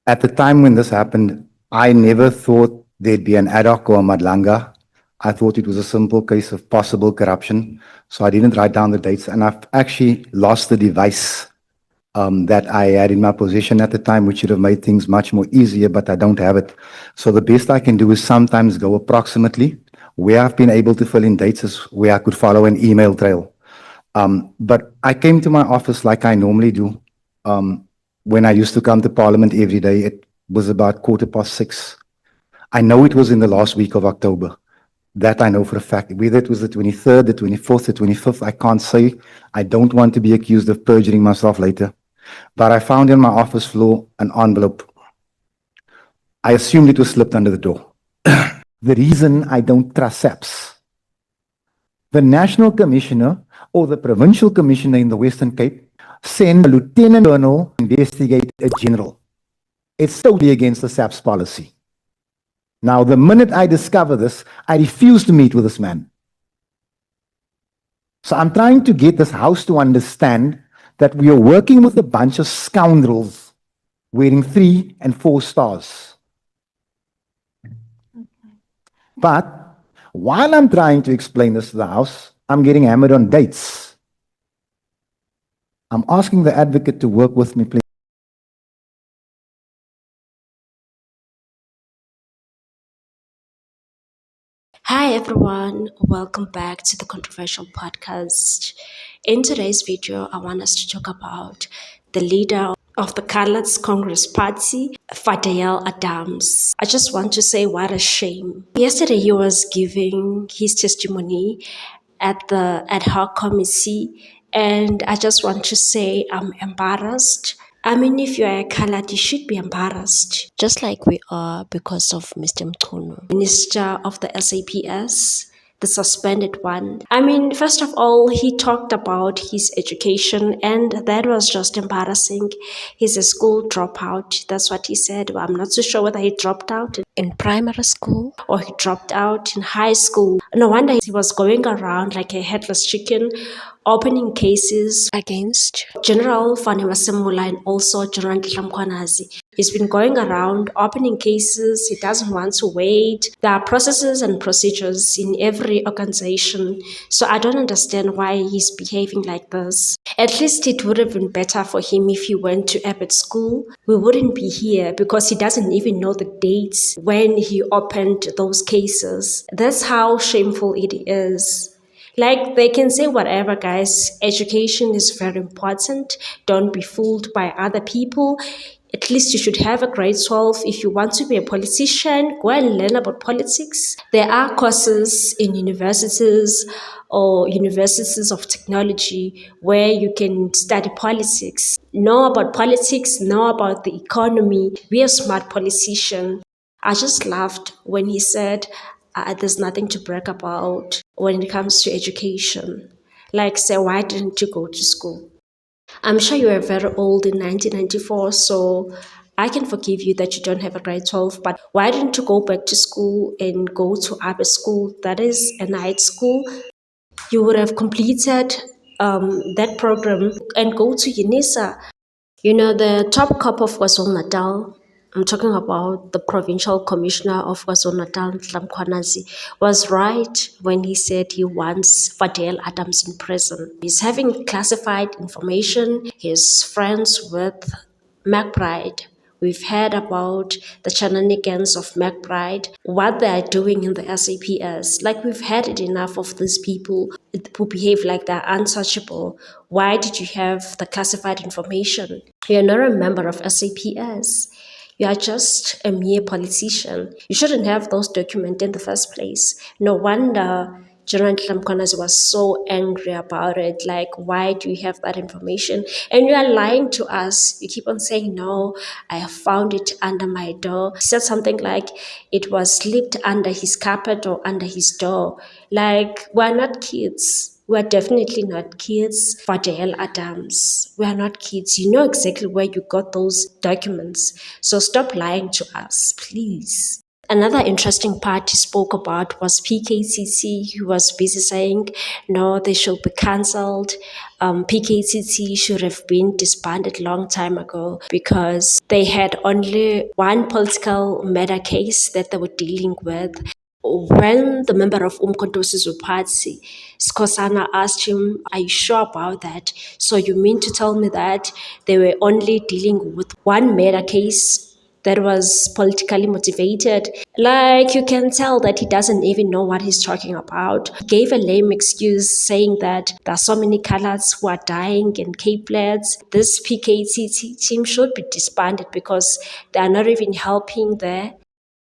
At the time when this happened, I never thought there'd be an ad hoc or a madlanga. I thought it was a simple case of possible corruption. So I didn't write down the dates, and I've actually lost the device that I had in my possession at the time, which should have made things much more easier, but I don't have it. So the best I can do is sometimes go approximately. Where I've been able to fill in dates is where I could follow an email trail. But I came to my office like I normally do. When I used to come to Parliament every day, it was about 6:15. I know it was in the last week of October. That I know for a fact. Whether it was the 23rd, the 24th, the 25th, I can't say. I don't want to be accused of perjuring myself later. But I found in my office floor an envelope. I assumed it was slipped under the door. The reason I don't trust SAPS, the National Commissioner or the Provincial Commissioner in the Western Cape send a Lieutenant Colonel to investigate a general. It's totally against the SAPS policy. Now, the minute I discover this, I refuse to meet with this man. So I'm trying to get this house to understand that we are working with a bunch of scoundrels wearing 3 and 4 stars. But while I'm trying to explain this to the house, I'm getting hammered on dates. I'm asking the advocate to work with me, please. Hi everyone, welcome back to the Controversial Podcast. In today's video, I want us to talk about the leader of the Coloureds Congress Party, Fadel Adams. I just want to say what a shame. Yesterday he was giving his testimony at the ad hoc committee, and I just want to say I'm embarrassed. I mean, if you are a colored, you should be embarrassed. Just like we are because of Mr. Mchunu, Minister of the SAPS, the suspended one. I mean, first of all, he talked about his education, and that was just embarrassing. He's a school dropout. That's what he said. Well, I'm not so sure whether he dropped out in primary school or he dropped out in high school. No wonder he was going around like a headless chicken, opening cases against General Fani Masemula and also General Nhlanhla. He's been going around opening cases. He doesn't want to wait. There are processes and procedures in every organization. So I don't understand why he's behaving like this. At least it would have been better for him if he went to Abbott School. We wouldn't be here because he doesn't even know the dates when he opened those cases. That's how shameful it is. Like, they can say whatever, guys. Education is very important. Don't be fooled by other people. At least you should have a grade 12. If you want to be a politician, go and learn about politics. There are courses in universities or universities of technology where you can study politics. Know about politics, know about the economy. Be a smart politician. I just laughed when he said there's nothing to brag about when it comes to education. Like, say, why didn't you go to school? I'm sure you were very old in 1994, so I can forgive you that you don't have a grade 12, but why didn't you go back to school and go to Abbott School? That is a night school. You would have completed that program and go to UNISA. You know, the top cop of KwaZulu Natal, I'm talking about the provincial commissioner of KwaZulu Natal, Nhlanhla, was right when he said he wants Fadel Adams in prison. He's having classified information. He's friends with McBride. We've heard about the shenanigans of McBride, what they are doing in the SAPS. Like, we've had it enough of these people who behave like they're untouchable. Why did you have the classified information? You're not a member of SAPS. You are just a mere politician. You shouldn't have those documents in the first place. No wonder General Nhlanhla was so angry about it. Like, why do you have that information? And you are lying to us. You keep on saying, no, I have found it under my door. He said something like it was slipped under his carpet or under his door. Like, we're not kids. We're definitely not kids. Fadel Adams, we are not kids. You know exactly where you got those documents. So stop lying to us, please. Another interesting part he spoke about was PKCC. He was busy saying, no, they should be cancelled. PKCC should have been disbanded long time ago because they had only one political matter case that they were dealing with. When the member of Umkhonto Sizwe Party, Skosana, asked him, are you sure about that? So you mean to tell me that they were only dealing with one matter case that was politically motivated? Like, you can tell that he doesn't even know what he's talking about. He gave a lame excuse saying that there are so many colors who are dying in Cape Flats. This PKCT team should be disbanded because they are not even helping there.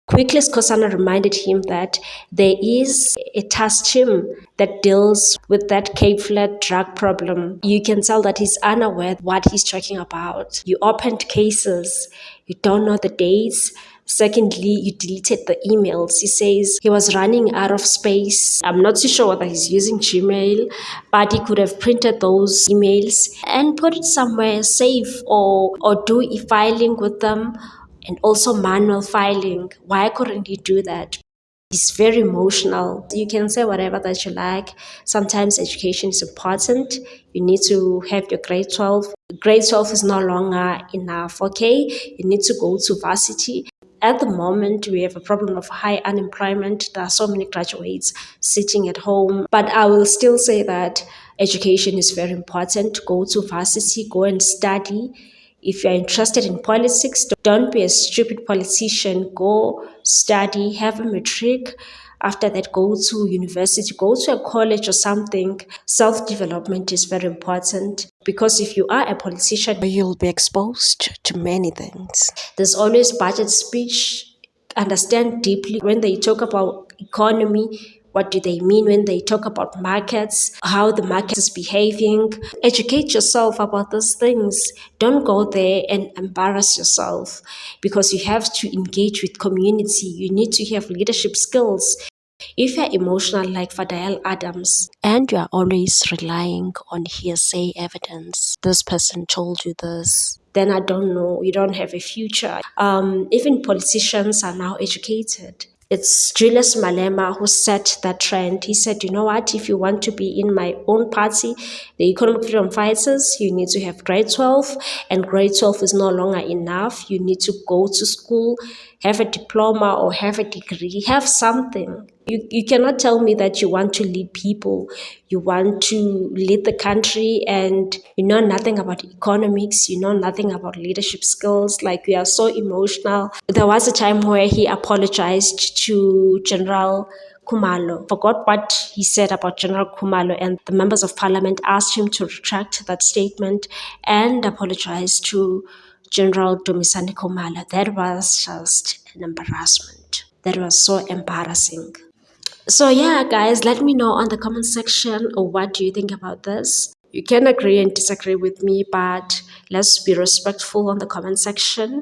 Quickly, Skosana reminded him that there is a task team that deals with that Cape Flat drug problem. You can tell that he's unaware what he's talking about. You opened cases, you don't know the dates. Secondly, you deleted the emails. He says he was running out of space. I'm not too sure whether he's using Gmail, but he could have printed those emails and put it somewhere safe or do e-filing with them, and also manual filing. Why couldn't he do that? He's very emotional. You can say whatever that you like. Sometimes education is important. You need to have your grade 12. Grade 12 is no longer enough, okay? You need to go to varsity. At the moment, we have a problem of high unemployment. There are so many graduates sitting at home. But I will still say that education is very important. Go to varsity, go and study. If you're interested in politics, don't be a stupid politician. Go study, have a matric. After that, go to university, go to a college or something. Self-development is very important because if you are a politician, you'll be exposed to many things. There's always budget speech. Understand deeply when they talk about economy. What do they mean when they talk about markets? How the market is behaving? Educate yourself about those things. Don't go there and embarrass yourself because you have to engage with community. You need to have leadership skills. If you're emotional like Fadayel Adams and you are always relying on hearsay evidence, this person told you this, then I don't know, you don't have a future. Even politicians are now educated. It's Julius Malema who set that trend. He said, you know what, if you want to be in my own party, the Economic Freedom Fighters, you need to have grade 12, and grade 12 is no longer enough. You need to go to school, have a diploma or have a degree, have something. You cannot tell me that you want to lead people, you want to lead the country, and you know nothing about economics, you know nothing about leadership skills. Like, we are so emotional. There was a time where he apologized to General Khumalo. Forgot what he said about General Khumalo, and the members of parliament asked him to retract that statement and apologize to General Dumisani Khumalo. That was just an embarrassment. That was so embarrassing. So yeah, guys, let me know on the comment section, or what do you think about this? You can agree and disagree with me, but let's be respectful on the comment section.